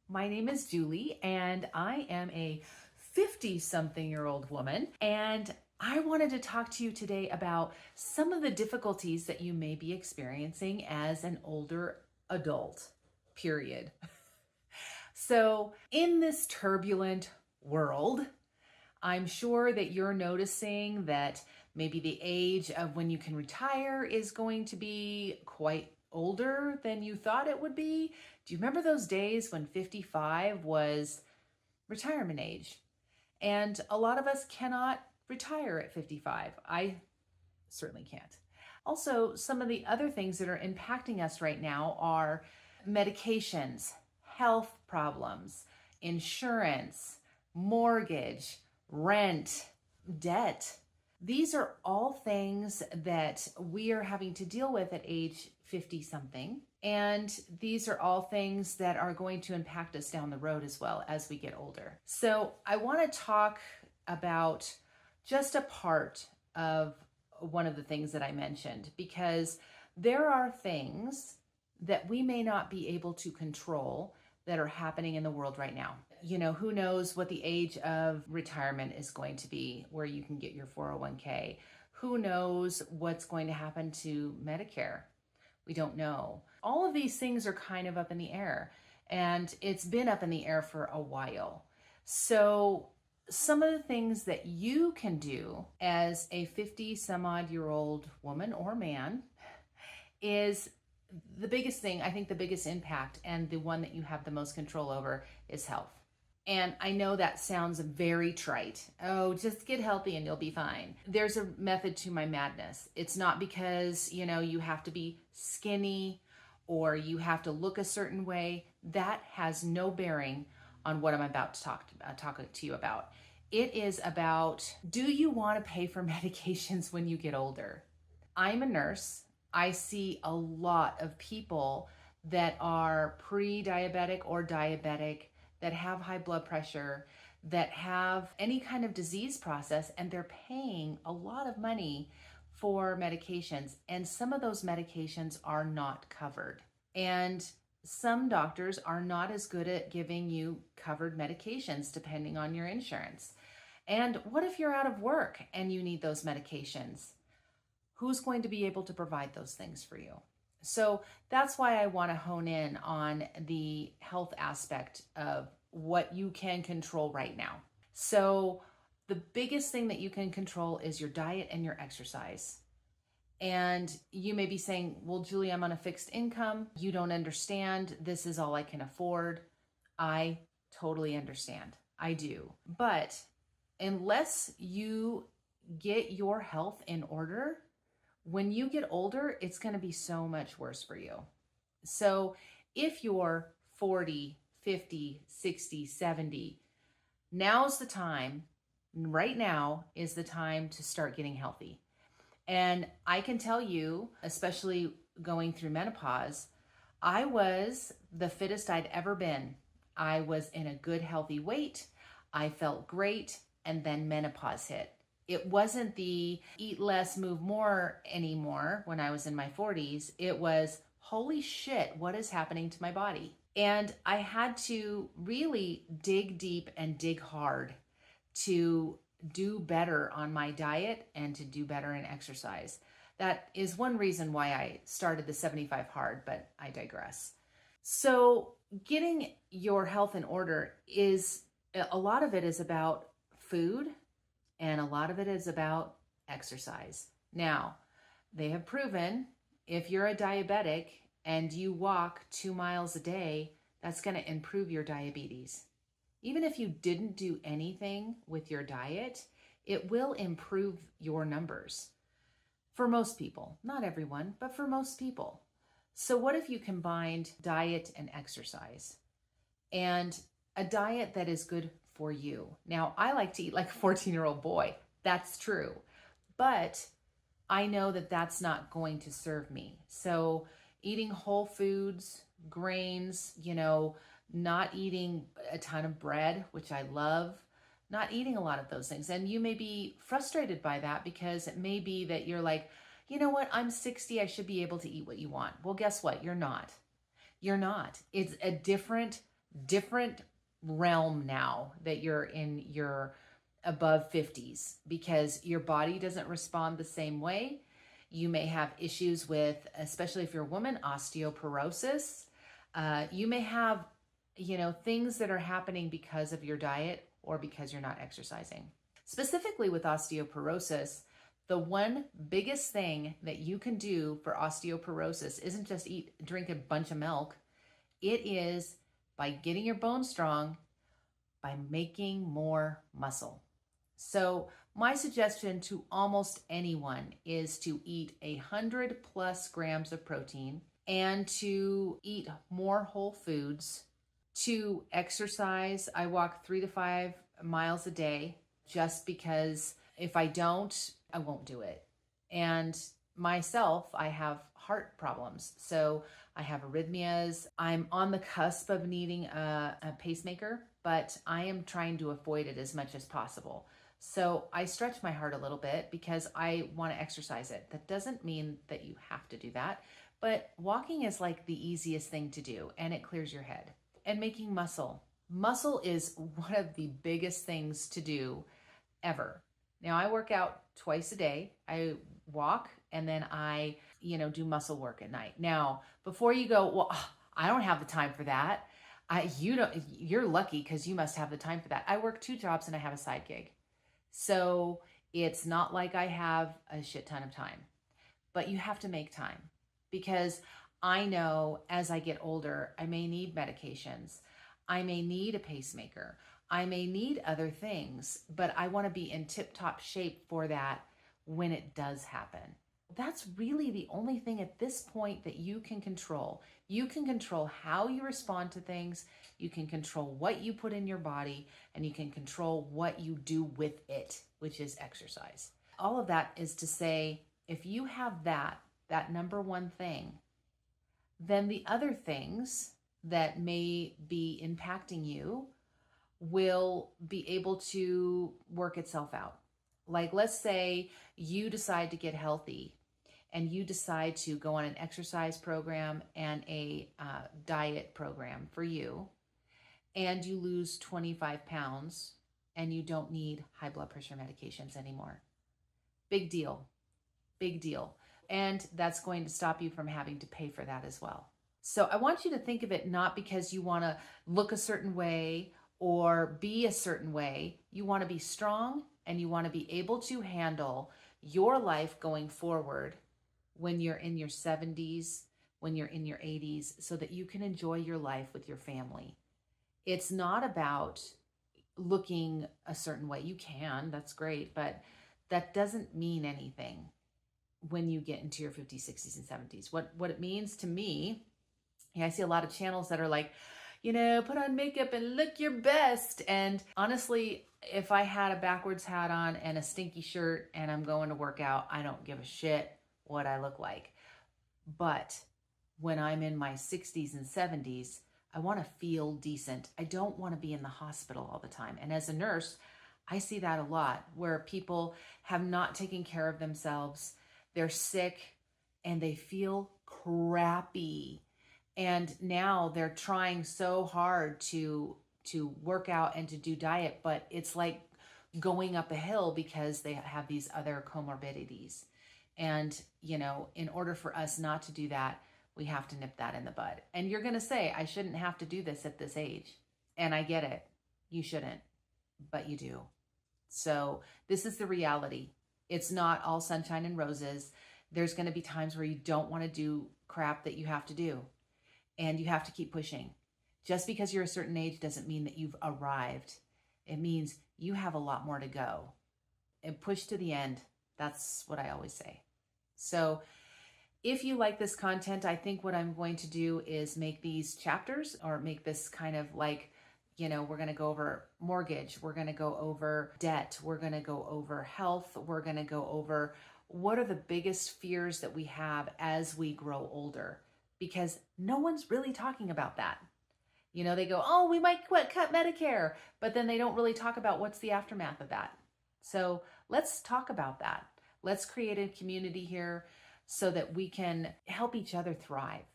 My name is Julie, and I am a 50-something-year-old woman, and I wanted to talk to you today about some of the difficulties that you may be experiencing as an older adult, period. So, in this turbulent world, I'm sure that you're noticing that maybe the age of when you can retire is going to be quite older than you thought it would be. Do you remember those days when 55 was retirement age? And a lot of us cannot retire at 55. I certainly can't. Also, some of the other things that are impacting us right now are medications, health problems, insurance, mortgage, rent, debt. These are all things that we are having to deal with at age 50 something. And these are all things that are going to impact us down the road as well as we get older. So I want to talk about just a part of one of the things that I mentioned, because there are things that we may not be able to control that are happening in the world right now. You know, who knows what the age of retirement is going to be where you can get your 401k. Who knows what's going to happen to Medicare? We don't know. All of these things are kind of up in the air, and it's been up in the air for a while. So some of the things that you can do as a 50 some odd year old woman or man is the biggest thing. I think the biggest impact and the one that you have the most control over is health. And I know that sounds very trite. Oh, just get healthy and you'll be fine. There's a method to my madness. It's not because, you have to be skinny or you have to look a certain way. That has no bearing on what I'm about to talk to you about. It is about, do you want to pay for medications when you get older? I'm a nurse. I see a lot of people that are pre-diabetic or diabetic, that have high blood pressure, that have any kind of disease process, and they're paying a lot of money for medications. And some of those medications are not covered. And some doctors are not as good at giving you covered medications depending on your insurance. And what if you're out of work and you need those medications? Who's going to be able to provide those things for you? So that's why I want to hone in on the health aspect of what you can control right now. So the biggest thing that you can control is your diet and your exercise. And you may be saying, well, Julie, I'm on a fixed income. You don't understand. This is all I can afford. I totally understand. I do. But unless you get your health in order, when you get older, it's going to be so much worse for you. So if you're 40, 50, 60, 70, now's the time. Right now is the time to start getting healthy. And I can tell you, especially going through menopause, I was the fittest I'd ever been. I was in a good, healthy weight. I felt great. And then menopause hit. It wasn't the eat less, move more anymore when I was in my 40s. It was, holy shit, what is happening to my body? And I had to really dig deep and dig hard to do better on my diet and to do better in exercise. That is one reason why I started the 75 Hard, but I digress. So getting your health in order a lot of it is about food, and a lot of it is about exercise. Now, they have proven if you're a diabetic and you walk 2 miles a day, that's going to improve your diabetes. Even if you didn't do anything with your diet, it will improve your numbers. For most people, not everyone, but for most people. So what if you combined diet and exercise? And a diet that is good for you. Now, I like to eat like a 14-year-old boy. That's true. But I know that that's not going to serve me. So eating whole foods, grains, not eating a ton of bread, which I love, not eating a lot of those things. And you may be frustrated by that because it may be that you're like, you know what, I'm 60, I should be able to eat what you want. Well, guess what? You're not. You're not. It's a different different realm now that you're in your above 50s, because your body doesn't respond the same way. You may have issues with, especially if you're a woman, osteoporosis. You may have, things that are happening because of your diet or because you're not exercising. Specifically with osteoporosis, the one biggest thing that you can do for osteoporosis isn't just drink a bunch of milk. It is by getting your bones strong, by making more muscle. So my suggestion to almost anyone is to eat 100+ grams of protein and to eat more whole foods, to exercise. I walk 3 to 5 miles a day, just because if I don't, I won't do it. And myself, I have heart problems. So I have arrhythmias. I'm on the cusp of needing a pacemaker, but I am trying to avoid it as much as possible. So I stretch my heart a little bit because I want to exercise it. That doesn't mean that you have to do that, but walking is like the easiest thing to do, and it clears your head. And making muscle. Muscle is one of the biggest things to do ever. Now, I work out twice a day. I walk and then I, do muscle work at night. Now, before you go, well, I don't have the time for that. You're lucky because you must have the time for that. I work 2 jobs and I have a side gig. So it's not like I have a shit ton of time, but you have to make time, because I know as I get older, I may need medications. I may need a pacemaker. I may need other things, but I want to be in tip-top shape for that when it does happen. That's really the only thing at this point that you can control. You can control how you respond to things. You can control what you put in your body, and you can control what you do with it, which is exercise. All of that is to say, if you have that number one thing, then the other things that may be impacting you will be able to work itself out. Like, let's say you decide to get healthy and you decide to go on an exercise program and a diet program for you, and you lose 25 pounds and you don't need high blood pressure medications anymore. Big deal. Big deal. And that's going to stop you from having to pay for that as well. So I want you to think of it not because you want to look a certain way or be a certain way. You want to be strong, and you want to be able to handle your life going forward when you're in your 70s, when you're in your 80s, so that you can enjoy your life with your family. It's not about looking a certain way. You can, that's great, but that doesn't mean anything when you get into your 50s, 60s, and 70s. What it means to me, I see a lot of channels that are like, put on makeup and look your best. And honestly, if I had a backwards hat on and a stinky shirt and I'm going to work out, I don't give a shit what I look like. But when I'm in my 60s and 70s, I want to feel decent. I don't want to be in the hospital all the time. And as a nurse, I see that a lot, where people have not taken care of themselves. They're sick and they feel crappy. And now they're trying so hard to work out and to do diet, but it's like going up a hill because they have these other comorbidities. And, in order for us not to do that, we have to nip that in the bud. And you're going to say, I shouldn't have to do this at this age. And I get it. You shouldn't, but you do. So this is the reality. It's not all sunshine and roses. There's going to be times where you don't want to do crap that you have to do. And you have to keep pushing. Just because you're a certain age doesn't mean that you've arrived. It means you have a lot more to go. And push to the end. That's what I always say. So if you like this content, I think what I'm going to do is make these chapters, or make this kind of like, we're going to go over mortgage. We're going to go over debt. We're going to go over health. We're going to go over what are the biggest fears that we have as we grow older. Because no one's really talking about that. They go, oh, we might cut Medicare, but then they don't really talk about what's the aftermath of that. So let's talk about that. Let's create a community here so that we can help each other thrive.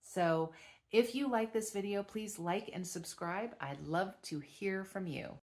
So If you like this video, please like and subscribe. I'd love to hear from you.